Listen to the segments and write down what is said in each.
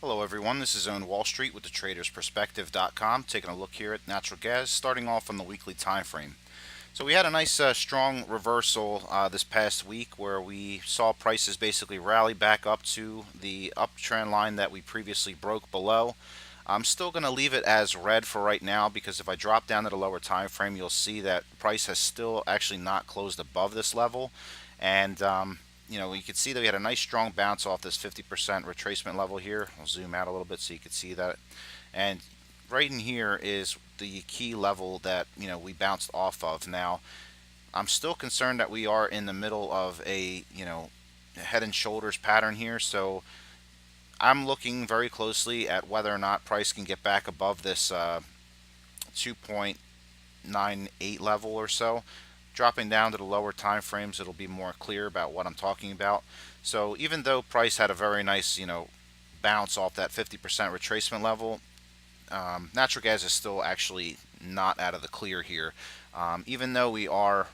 Hello everyone, this is Own Wall Street with the TradersPerspective.com, taking a look here at natural gas, starting off on the weekly time frame. So we had a nice strong reversal this past week where we saw prices basically rally back up to the uptrend line that we previously broke below. I'm still going to leave it as red for right now because if I drop down to the lower time frame, you'll see that price has still actually not closed above this level. And you can see that we had a nice strong bounce off this 50% retracement level here. I'll zoom out a little bit so you can see that. And right in here is the key level that we bounced off of. Now, I'm still concerned that we are in the middle of a head and shoulders pattern here. So I'm looking very closely at whether or not price can get back above this 2.98 level or so. Dropping down to the lower time frames, it'll be more clear about what I'm talking about. So even though price had a very nice bounce off that 50% retracement level, natural gas is still actually not out of the clear here. Even though we are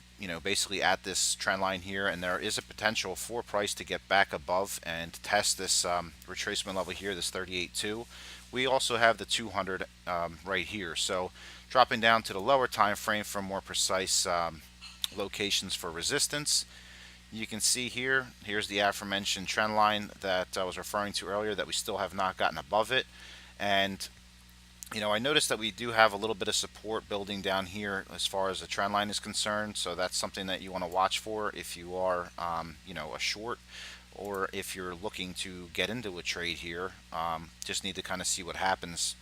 basically at this trend line here, and there is a potential for price to get back above and test this retracement level here, this 38.2. We also have the 200 right here. So dropping down to the lower time frame for more precise locations for resistance, you can see here's the aforementioned trend line that I was referring to earlier that we still have not gotten above it. And I noticed that we do have a little bit of support building down here as far as the trend line is concerned. So that's something that you want to watch for if you are, a short, or if you're looking to get into a trade here. Just need to kind of see what happens.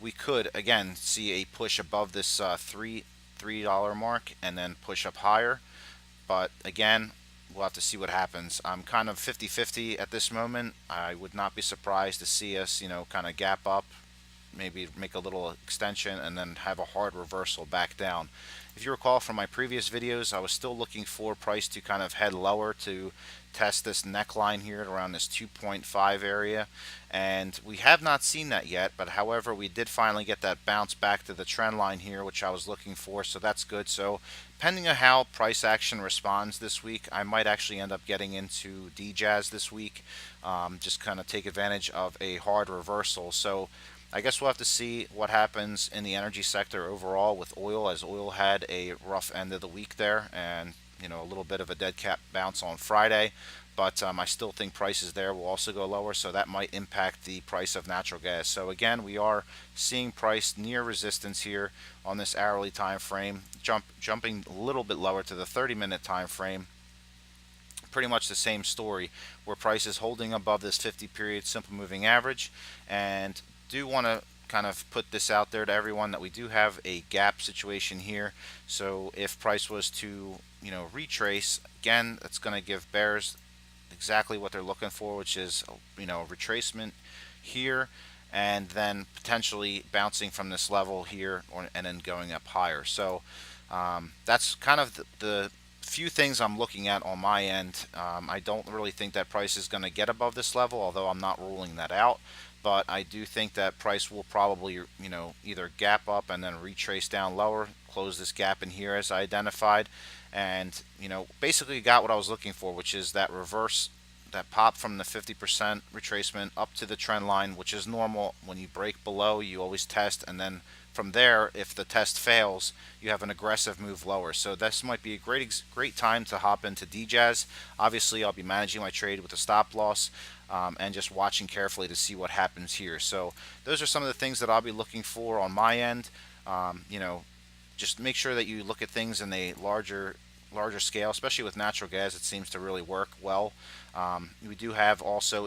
We could again see a push above this $3 mark and then push up higher. But again, we'll have to see what happens. I'm kind of 50-50 at this moment. I would not be surprised to see us, kind of gap up, maybe make a little extension, and then have a hard reversal back down. If you recall from my previous videos, I was still looking for price to kind of head lower to test this neckline here at around this 2.5 area, and we have not seen that yet. But however, we did finally get that bounce back to the trend line here, which I was looking for, so that's good. So depending on how price action responds this week, I might actually end up getting into DJAZ this week, just kind of take advantage of a hard reversal. So I guess we'll have to see what happens in the energy sector overall with oil, as oil had a rough end of the week there, and a little bit of a dead cat bounce on Friday. But I still think prices there will also go lower, so that might impact the price of natural gas. So again, we are seeing price near resistance here on this hourly time frame, jumping a little bit lower to the 30-minute time frame. Pretty much the same story, where price is holding above this 50-period simple moving average. And do want to kind of put this out there to everyone that we do have a gap situation here. So if price was to retrace again, that's going to give bears exactly what they're looking for, which is retracement here, and then potentially bouncing from this level here, and then going up higher. So that's kind of the few things I'm looking at on my end. I don't really think that price is going to get above this level, although I'm not ruling that out. But I do think that price will probably, either gap up and then retrace down lower, close this gap in here as I identified, and, basically got what I was looking for, which is that reverse, that pop from the 50% retracement up to the trend line, which is normal. When you break below, you always test, and then from there, if the test fails, you have an aggressive move lower. So this might be a great time to hop into DJAZ. Obviously, I'll be managing my trade with a stop loss, and just watching carefully to see what happens here. So those are some of the things that I'll be looking for on my end. Just make sure that you look at things in a larger scale, especially with natural gas. It seems to really work well. We do have also,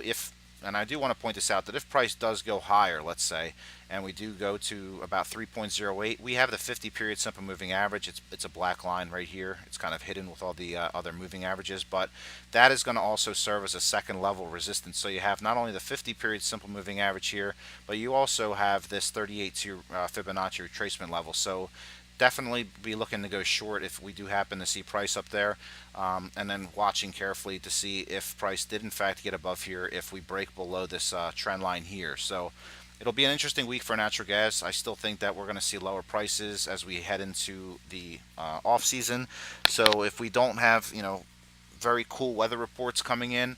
and I do want to point this out, that if price does go higher, let's say, and we do go to about 3.08, we have the 50-period simple moving average. It's a black line right here. It's kind of hidden with all the other moving averages, but that is going to also serve as a second level resistance. So you have not only the 50-period simple moving average here, but you also have this 38.2 Fibonacci retracement level. So definitely be looking to go short if we do happen to see price up there, and then watching carefully to see if price did in fact get above here if we break below this trend line here. So it'll be an interesting week for natural gas. I still think that we're going to see lower prices as we head into the off season. So if we don't have very cool weather reports coming in,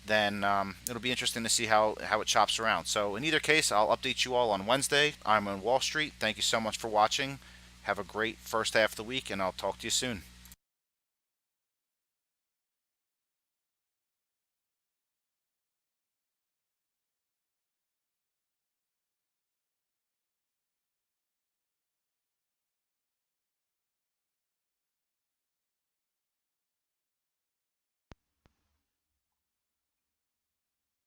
then it'll be interesting to see how it chops around. So in either case, I'll update you all on Wednesday. I'm on Wall Street. Thank you so much for watching. Have a great first half of the week, and I'll talk to you soon.